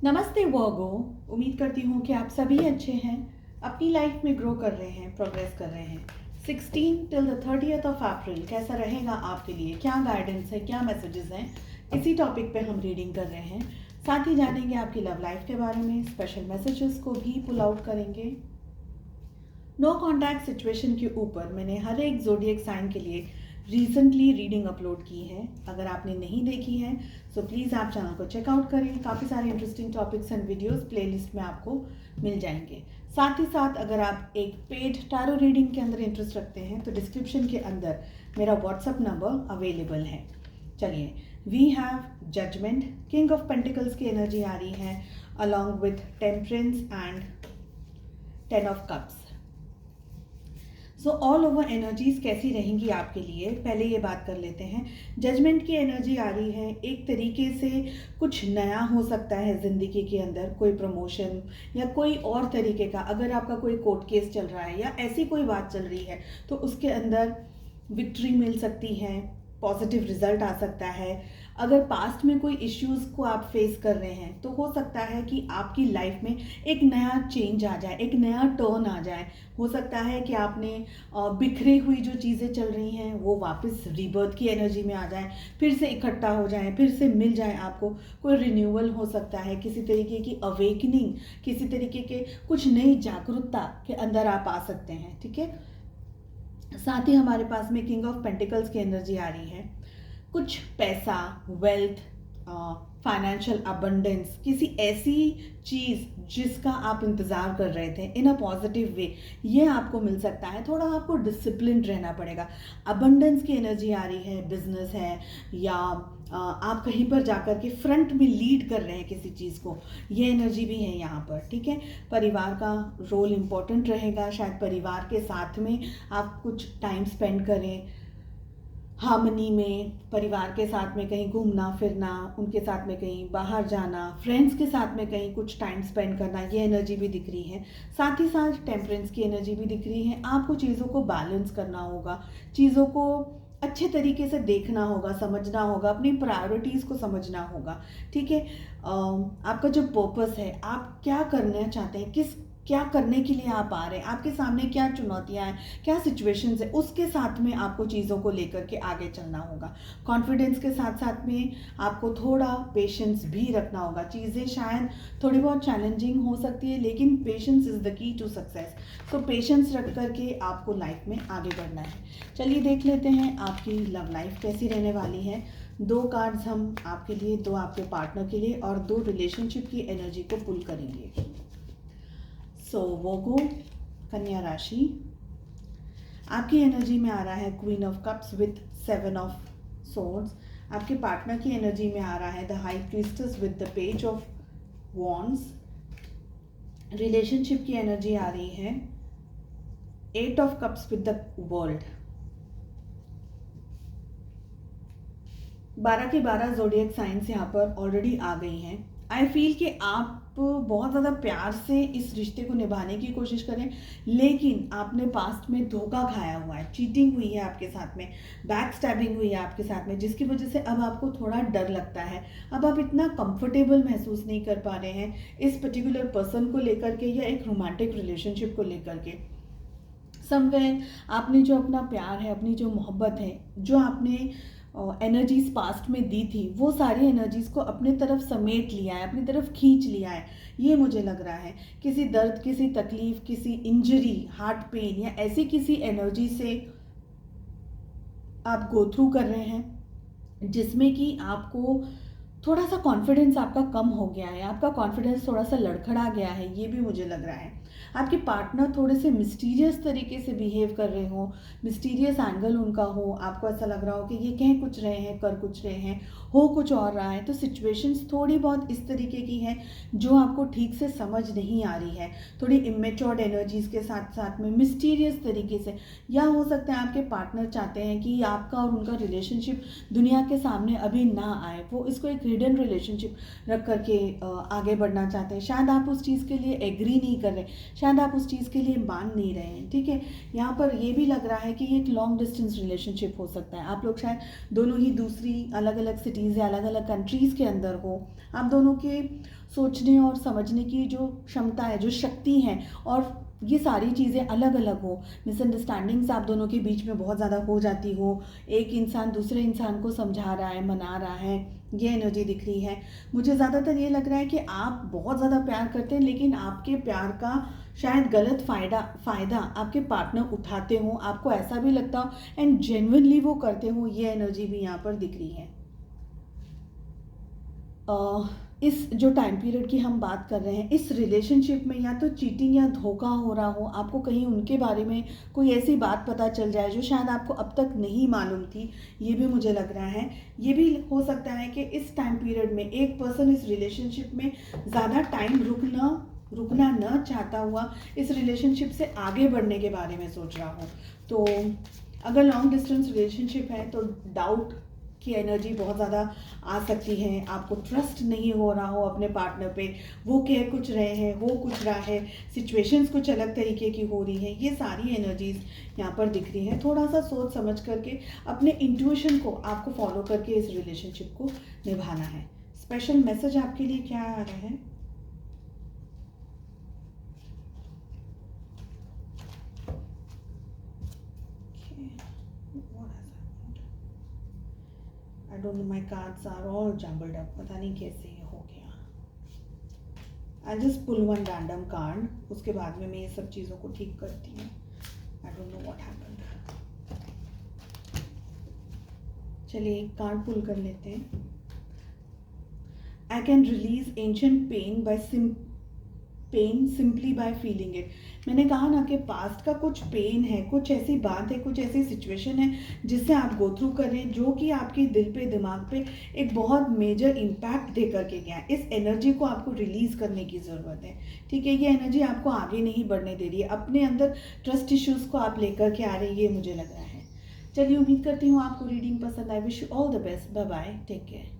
नमस्ते वर्गो। उम्मीद करती हूँ कि आप सभी अच्छे हैं, अपनी लाइफ में ग्रो कर रहे हैं, प्रोग्रेस कर रहे हैं। 16 till the 30th of April कैसा रहेगा आपके लिए, क्या गाइडेंस है, क्या मैसेजेस हैं, इसी टॉपिक पे हम रीडिंग कर रहे हैं। साथ ही जानेंगे आपकी लव लाइफ के बारे में, स्पेशल मैसेजेस को भी पुल आउट करेंगे। नो कॉन्टैक्ट सिचुएशन के ऊपर मैंने हर एक जोडियक साइन के लिए रिसेंटली रीडिंग अपलोड की है। अगर आपने नहीं देखी है सो प्लीज़ आप चैनल को चेकआउट करें। काफ़ी सारे interesting topics and videos playlist में आपको मिल जाएंगे। साथ ही साथ अगर आप एक पेड टैरो रीडिंग के अंदर इंटरेस्ट रखते हैं तो डिस्क्रिप्शन के अंदर मेरा व्हाट्सअप नंबर अवेलेबल है। चलिए, we have judgement, king of pentacles की एनर्जी आ रही है along with temperance and 10 of cups. So all over energies कैसी रहेंगी आपके लिए, पहले ये बात कर लेते हैं। जजमेंट की एनर्जी आ रही है, एक तरीके से कुछ नया हो सकता है ज़िंदगी के अंदर, कोई प्रमोशन या कोई और तरीके का। अगर आपका कोई कोर्ट केस चल रहा है या ऐसी कोई बात चल रही है तो उसके अंदर विक्ट्री मिल सकती है, पॉजिटिव रिजल्ट आ सकता है। अगर पास्ट में कोई इश्यूज़ को आप फेस कर रहे हैं तो हो सकता है कि आपकी लाइफ में एक नया चेंज आ जाए, एक नया टर्न आ जाए। हो सकता है कि आपने बिखरी हुई जो चीज़ें चल रही हैं वो वापस रीबर्थ की एनर्जी में आ जाए, फिर से इकट्ठा हो जाए, फिर से मिल जाए आपको। कोई रिन्यूअल हो सकता है, किसी तरीके की अवेकनिंग, किसी तरीके के कुछ नई जागरूकता के अंदर आप आ सकते हैं। ठीक है, साथ ही हमारे पास में किंग ऑफ पेंटिकल्स की एनर्जी आ रही है। कुछ पैसा, वेल्थ, फाइनेंशियल अबंडेंस, किसी ऐसी चीज़ जिसका आप इंतज़ार कर रहे थे इन अ पॉजिटिव वे, ये आपको मिल सकता है। थोड़ा आपको डिसिप्लिन रहना पड़ेगा। अबंडेंस की एनर्जी आ रही है, बिजनेस है या आप कहीं पर जाकर के फ्रंट में लीड कर रहे हैं किसी चीज़ को, ये एनर्जी भी है यहाँ पर। ठीक है, परिवार का रोल इम्पोर्टेंट रहेगा। शायद परिवार के साथ में आप कुछ टाइम स्पेंड करें, हार्मनी में, परिवार के साथ में कहीं घूमना फिरना, उनके साथ में कहीं बाहर जाना, फ्रेंड्स के साथ में कहीं कुछ टाइम स्पेंड करना, ये एनर्जी भी दिख रही है। साथ ही साथ टेम्परेंस की एनर्जी भी दिख रही है। आपको चीज़ों को बैलेंस करना होगा, चीज़ों को अच्छे तरीके से देखना होगा, समझना होगा, अपनी प्रायोरिटीज़ को समझना होगा। ठीक है, आपका जो पर्पस है, आप क्या करना चाहते हैं, क्या करने के लिए आप आ रहे हैं, आपके सामने क्या चुनौतियां हैं, क्या सिचुएशंस है, उसके साथ में आपको चीज़ों को लेकर के आगे चलना होगा। कॉन्फिडेंस के साथ साथ में आपको थोड़ा पेशेंस भी रखना होगा। चीज़ें शायद थोड़ी बहुत चैलेंजिंग हो सकती है लेकिन patience is the key to success. तो पेशेंस रख करके आपको लाइफ में आगे बढ़ना है। चलिए देख लेते हैं आपकी लव लाइफ कैसी रहने वाली है। 2 कार्ड्स हम आपके लिए, 2 आपके पार्टनर के लिए और 2 रिलेशनशिप की एनर्जी को पुल करेंगे। सो वोगो, कन्या राशि, आपकी एनर्जी में आ रहा है queen of cups with 7 of swords. आपके पार्टनर की एनर्जी में आ रहा है the high priestess with the page of wands. Relationship की एनर्जी आ रही है 8 of cups with the world. 12 के 12 जोडियक साइंस यहाँ पर ऑलरेडी आ गई हैं। आई फील कि आप बहुत ज़्यादा प्यार से इस रिश्ते को निभाने की कोशिश करें, लेकिन आपने पास्ट में धोखा खाया हुआ है, चीटिंग हुई है आपके साथ में, बैक स्टैबिंग हुई है आपके साथ में, जिसकी वजह से अब आपको थोड़ा डर लगता है। अब आप इतना कंफर्टेबल महसूस नहीं कर पा रहे हैं इस पर्टिकुलर पर्सन को लेकर के या एक रोमांटिक रिलेशनशिप को लेकर के। समवेयर आपने जो अपना प्यार है, अपनी जो मोहब्बत है, जो आपने एनर्जीज पास्ट में दी थी, वो सारी एनर्जीज को अपने तरफ समेट लिया है, अपनी तरफ खींच लिया है। ये मुझे लग रहा है किसी दर्द, किसी तकलीफ, किसी इंजरी, हार्ट पेन या ऐसी किसी एनर्जी से आप गो थ्रू कर रहे हैं जिसमें कि आपको थोड़ा सा कॉन्फिडेंस आपका कम हो गया है, आपका कॉन्फिडेंस थोड़ा सा लड़खड़ा गया है, ये भी मुझे लग रहा है। आपके पार्टनर थोड़े से मिस्टीरियस तरीके से बिहेव कर रहे हो, मिस्टीरियस एंगल उनका हो, आपको ऐसा लग रहा हो कि ये कह कुछ रहे हैं, कर कुछ रहे हैं, हो कुछ और रहा है। तो सिचुएशंस थोड़ी बहुत इस तरीके की हैं जो आपको ठीक से समझ नहीं आ रही है, थोड़ी इमेच्योर्ड एनर्जीज के साथ साथ में मिस्टीरियस तरीके से। या हो सकता है आपके पार्टनर चाहते हैं कि आपका और उनका रिलेशनशिप दुनिया के सामने अभी ना आए, वो इसको एक हिडन रिलेशनशिप रख करके आगे बढ़ना चाहते हैं। शायद आप उस चीज़ के लिए एग्री नहीं कर रहे, शायद आप उस चीज़ के लिए मान नहीं रहे हैं, ठीक है। यहाँ पर ये भी लग रहा है कि ये एक लॉन्ग डिस्टेंस रिलेशनशिप हो सकता है। आप लोग शायद दोनों ही दूसरी अलग अलग सिटीज़ या अलग अलग कंट्रीज़ के अंदर हो। आप दोनों के सोचने और समझने की जो क्षमता है, जो शक्ति है, और ये सारी चीज़ें अलग अलग हो। मिसअंडरस्टैंडिंग्स आप दोनों के बीच में बहुत ज़्यादा हो जाती हो। एक इंसान दूसरे इंसान को समझा रहा है, मना रहा है, ये एनर्जी दिख रही है। मुझे ज़्यादातर ये लग रहा है कि आप बहुत ज़्यादा प्यार करते हैं, लेकिन आपके प्यार का शायद गलत फ़ायदा आपके पार्टनर उठाते हो, आपको ऐसा भी लगता हो, एंड जेन्युइनली वो करते हो। ये एनर्जी भी यहाँ पर दिख रही है। इस जो टाइम पीरियड की हम बात कर रहे हैं, इस रिलेशनशिप में या तो चीटिंग या धोखा हो रहा हो, आपको कहीं उनके बारे में कोई ऐसी बात पता चल जाए जो शायद आपको अब तक नहीं मालूम थी, ये भी मुझे लग रहा है। ये भी हो सकता है कि इस टाइम पीरियड में एक पर्सन इस रिलेशनशिप में ज़्यादा टाइम रुकना न चाहता हुआ इस रिलेशनशिप से आगे बढ़ने के बारे में सोच रहा हो। तो अगर लॉन्ग डिस्टेंस रिलेशनशिप है तो डाउट की एनर्जी बहुत ज़्यादा आ सकती है। आपको ट्रस्ट नहीं हो रहा हो अपने पार्टनर पे, वो कह कुछ रहे हैं, हो कुछ रहा है, सिचुएशंस कुछ अलग तरीके की हो रही हैं। ये सारी एनर्जीज यहाँ पर दिख रही हैं। थोड़ा सा सोच समझ करके अपने इंट्यूशन को आपको फॉलो करके इस रिलेशनशिप को निभाना है। स्पेशल मैसेज आपके लिए क्या आ रहा है? I don't know, my cards are all jumbled up. पता नहीं कैसे ये हो गया। I'll just pull one random card. उसके बाद में मैं ये सब चीज़ों को ठीक करती हूँ। I don't know what happened. चलिए एक कार्ड पुल कर लेते हैं। I can release ancient pain simply by feeling it. मैंने कहा ना कि पास्ट का कुछ पेन है, कुछ ऐसी बात है, कुछ ऐसी सिचुएशन है जिससे आप गो थ्रू कर रहे हैं, जो कि आपके दिल पे, दिमाग पे एक बहुत मेजर इम्पैक्ट दे करके गया है। इस एनर्जी को आपको रिलीज़ करने की ज़रूरत है, ठीक है। ये एनर्जी आपको आगे नहीं बढ़ने दे रही है। अपने अंदर ट्रस्ट इश्यूज़ को आप लेकर के आ रहे हैं, ये मुझे लग रहा है। चलिए, उम्मीद करती हूँ आपको रीडिंग पसंद आए। Wish you all the best. Bye bye, take care.